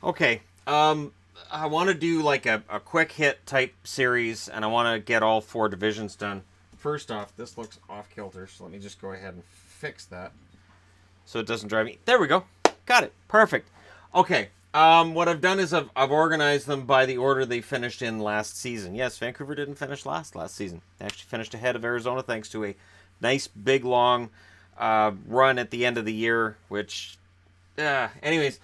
Okay. I want to do like a quick hit type series, and I want to get all four divisions done. First off, this looks off kilter, so let me just go ahead and fix that so it doesn't drive me. There we go. Got it. Perfect. Okay. What I've done is I've organized them by the order they finished in last season. Yes, Vancouver didn't finish last season. They actually finished ahead of Arizona thanks to a nice, big, long run at the end of the year, which, anyways,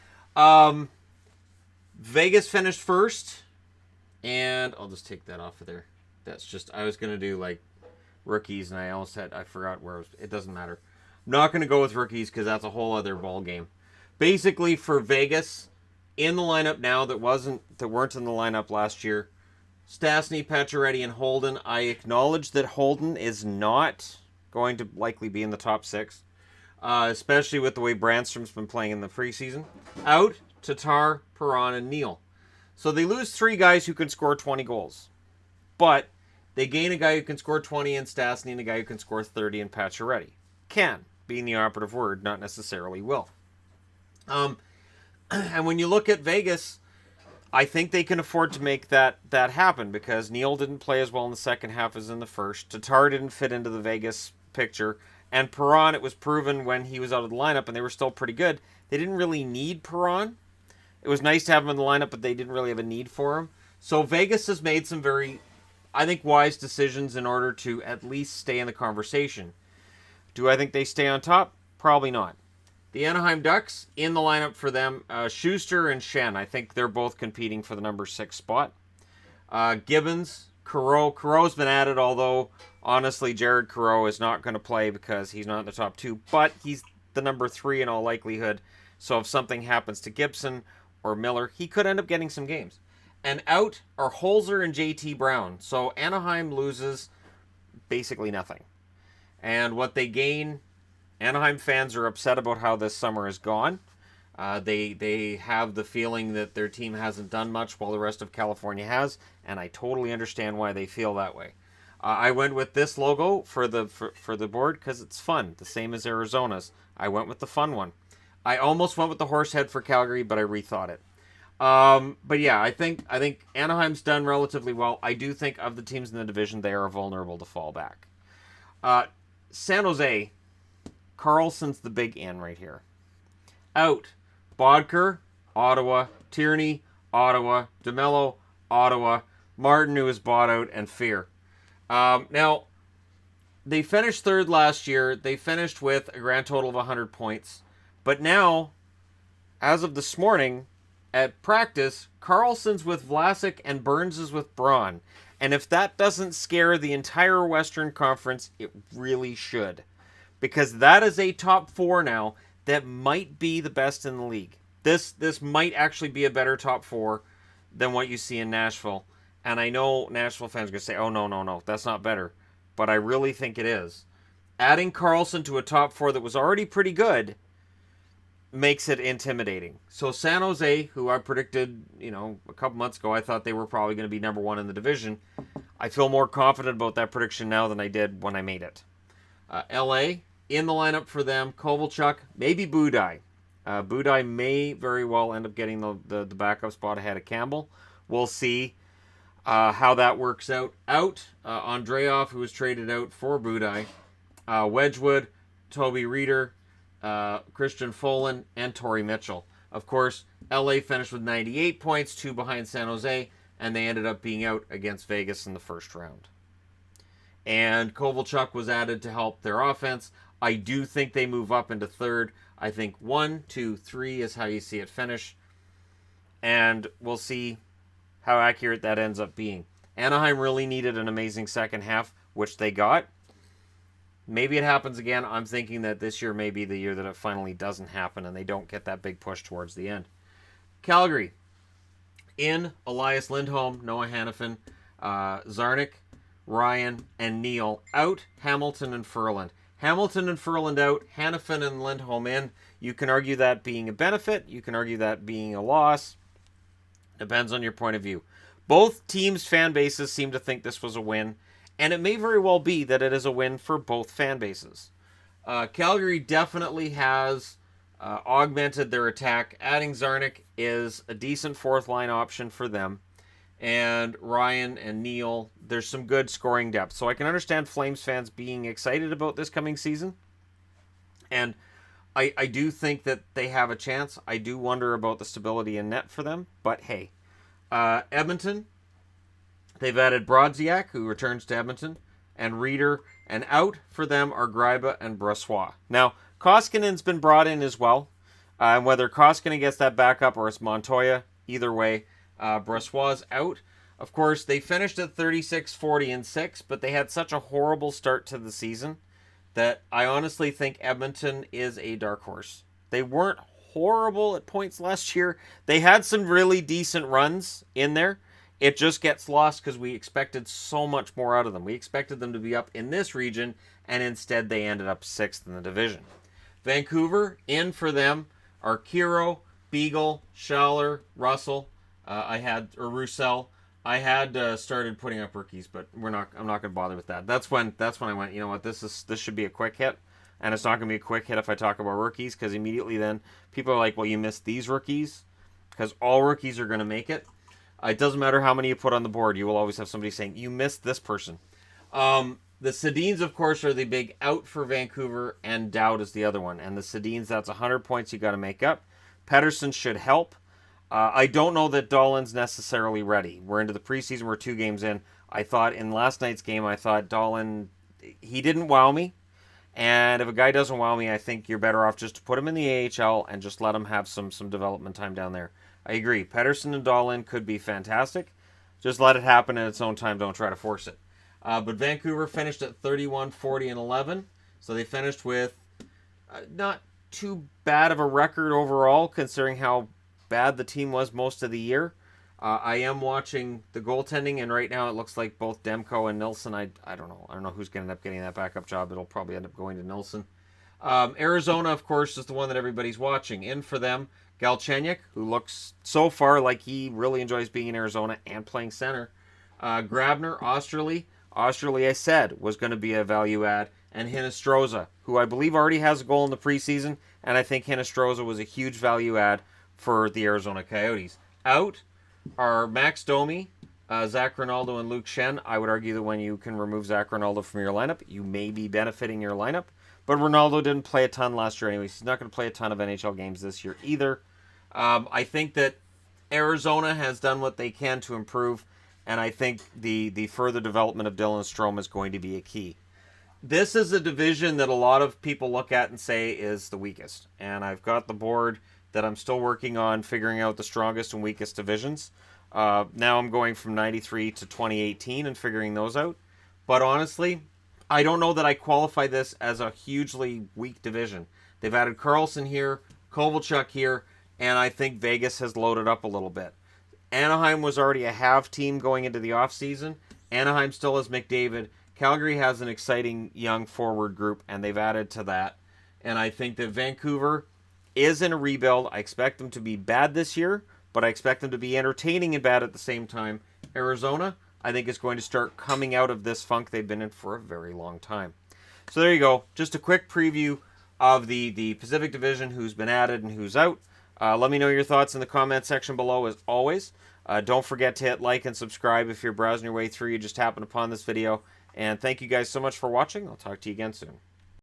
Vegas finished first, and I'll just take that off of there. That's just, I was going to do like rookies, and I forgot where it doesn't matter. I'm not going to go with rookies because that's a whole other ball game. Basically, for Vegas, in the lineup now that weren't in the lineup last year, Stastny, Pacioretty, and Holden. I acknowledge that Holden is not going to likely be in the top six, especially with the way Brandstrom's been playing in the preseason. Out, Tatar, Perron, and Neal. So they lose three guys who can score 20 goals. But they gain a guy who can score 20 in Stastny and a guy who can score 30 in Pacioretty. Can, being the operative word, not necessarily will. And when you look at Vegas, I think they can afford to make that happen because Neal didn't play as well in the second half as in the first. Tatar didn't fit into the Vegas picture. And Perron, it was proven when he was out of the lineup and they were still pretty good. They didn't really need Perron. It was nice to have him in the lineup, but they didn't really have a need for him. So Vegas has made some very, I think, wise decisions in order to at least stay in the conversation. Do I think they stay on top? Probably not. The Anaheim Ducks, in the lineup for them, Schuster and Shen. I think they're both competing for the number 6 spot. Gibbons, Careau. Careau's been added, although, honestly, Jared Careau is not going to play because he's not in the top 2. But he's the number 3 in all likelihood. So if something happens to Gibson or Miller, he could end up getting some games. And out are Holzer and JT Brown. So Anaheim loses basically nothing. And what they gain, Anaheim fans are upset about how this summer has gone. They have the feeling that their team hasn't done much while the rest of California has, and I totally understand why they feel that way. I went with this logo for the board because it's fun, the same as Arizona's. I went with the fun one. I almost went with the horse head for Calgary, but I rethought it. But yeah, I think Anaheim's done relatively well. I do think of the teams in the division, they are vulnerable to fall back. San Jose, Carlson's the big in right here. Out, Bodker, Ottawa, Tierney, Ottawa, DeMello, Ottawa, Martin, who was bought out, and Fear. Now, they finished third last year. They finished with a grand total of 100 points. But now, as of this morning, at practice, Carlson's with Vlasic and Burns is with Braun. And if that doesn't scare the entire Western Conference, it really should. Because that is a top 4 now that might be the best in the league. This might actually be a better top 4 than what you see in Nashville. And I know Nashville fans are going to say, oh, no, that's not better. But I really think it is. Adding Carlson to a top 4 that was already pretty good makes it intimidating. So San Jose, who I predicted, a couple months ago, I thought they were probably going to be number 1 in the division. I feel more confident about that prediction now than I did when I made it. LA, in the lineup for them, Kovalchuk, maybe Budaj. Budaj may very well end up getting the backup spot ahead of Campbell. We'll see how that works out. Andreoff, who was traded out for Budaj. Wedgwood, Toby Reeder, Christian Folan, and Torrey Mitchell. Of course, LA finished with 98 points, 2 behind San Jose, and they ended up being out against Vegas in the first round. And Kovalchuk was added to help their offense. I do think they move up into third. I think 1, 2, 3 is how you see it finish. And we'll see how accurate that ends up being. Anaheim really needed an amazing second half, which they got. Maybe it happens again. I'm thinking that this year may be the year that it finally doesn't happen and they don't get that big push towards the end. Calgary. In, Elias Lindholm, Noah Hannafin, Zarnik, Ryan, and Neal. Out, Hamilton and Furland. Hamilton and Furland out, Hannafin and Lindholm in. You can argue that being a benefit. You can argue that being a loss. Depends on your point of view. Both teams' fan bases seem to think this was a win. And it may very well be that it is a win for both fan bases. Calgary definitely has augmented their attack. Adding Zarnik is a decent fourth line option for them. And Ryan and Neil, there's some good scoring depth. So I can understand Flames fans being excited about this coming season. And I do think that they have a chance. I do wonder about the stability in net for them. But hey, Edmonton, they've added Brodziak, who returns to Edmonton, and Reeder. And out for them are Greiba and Brossois. Now, Koskinen's been brought in as well. And whether Koskinen gets that back up or it's Montoya, either way, Brossois out. Of course, they finished at 36-40-6, but they had such a horrible start to the season that I honestly think Edmonton is a dark horse. They weren't horrible at points last year. They had some really decent runs in there. It just gets lost because we expected so much more out of them. We expected them to be up in this region, and instead they ended up 6th in the division. Vancouver, in for them are Kiro, Beagle, Schaller, Russell. Roussel. I had started putting up rookies, but I'm not going to bother with that. That's when I went, you know what, this should be a quick hit, and it's not going to be a quick hit if I talk about rookies, because immediately then people are like, well, you missed these rookies, because all rookies are going to make it. It doesn't matter how many you put on the board, you will always have somebody saying, you missed this person. The Sedins, of course, are the big out for Vancouver, and Dowd is the other one. And the Sedins, that's 100 points you got to make up. Pettersson should help. I don't know that Dahlin's necessarily ready. We're into the preseason. We're 2 games in. I thought in last night's game, Dahlin, he didn't wow me. And if a guy doesn't wow me, I think you're better off just to put him in the AHL and just let him have some development time down there. I agree. Pettersson and Dahlin could be fantastic. Just let it happen in its own time. Don't try to force it. But Vancouver finished at 31-40-11. So they finished with not too bad of a record overall, considering how bad the team was most of the year. I am watching the goaltending, and right now it looks like both Demko and Nilsson. I don't know. I don't know who's going to end up getting that backup job. It'll probably end up going to Nilsson. Arizona, of course, is the one that everybody's watching. In for them, Galchenyuk, who looks so far like he really enjoys being in Arizona and playing center. Grabner, Osterley. Osterley, I said, was going to be a value add. And Hinostroza, who I believe already has a goal in the preseason, and I think Hinostroza was a huge value add for the Arizona Coyotes. Out are Max Domi, Zach Ronaldo, and Luke Shen. I would argue that when you can remove Zach Ronaldo from your lineup, you may be benefiting your lineup. But Ronaldo didn't play a ton last year anyways. He's not going to play a ton of NHL games this year either. I think that Arizona has done what they can to improve, and I think the further development of Dylan Strome is going to be a key. This is a division that a lot of people look at and say is the weakest. And I've got the board that I'm still working on figuring out the strongest and weakest divisions. Now I'm going from 93 to 2018 and figuring those out. But honestly, I don't know that I qualify this as a hugely weak division. They've added Carlson here, Kovalchuk here, and I think Vegas has loaded up a little bit. Anaheim was already a have team going into the offseason. Anaheim still has McDavid. Calgary has an exciting young forward group, and they've added to that. And I think that Vancouver is in a rebuild. I expect them to be bad this year, but I expect them to be entertaining and bad at the same time. Arizona, I think, is going to start coming out of this funk they've been in for a very long time. So there you go. Just a quick preview of the Pacific Division, who's been added and who's out. Let me know your thoughts in the comment section below, as always. Don't forget to hit like and subscribe if you're browsing your way through. You just happened upon this video. And thank you guys so much for watching. I'll talk to you again soon.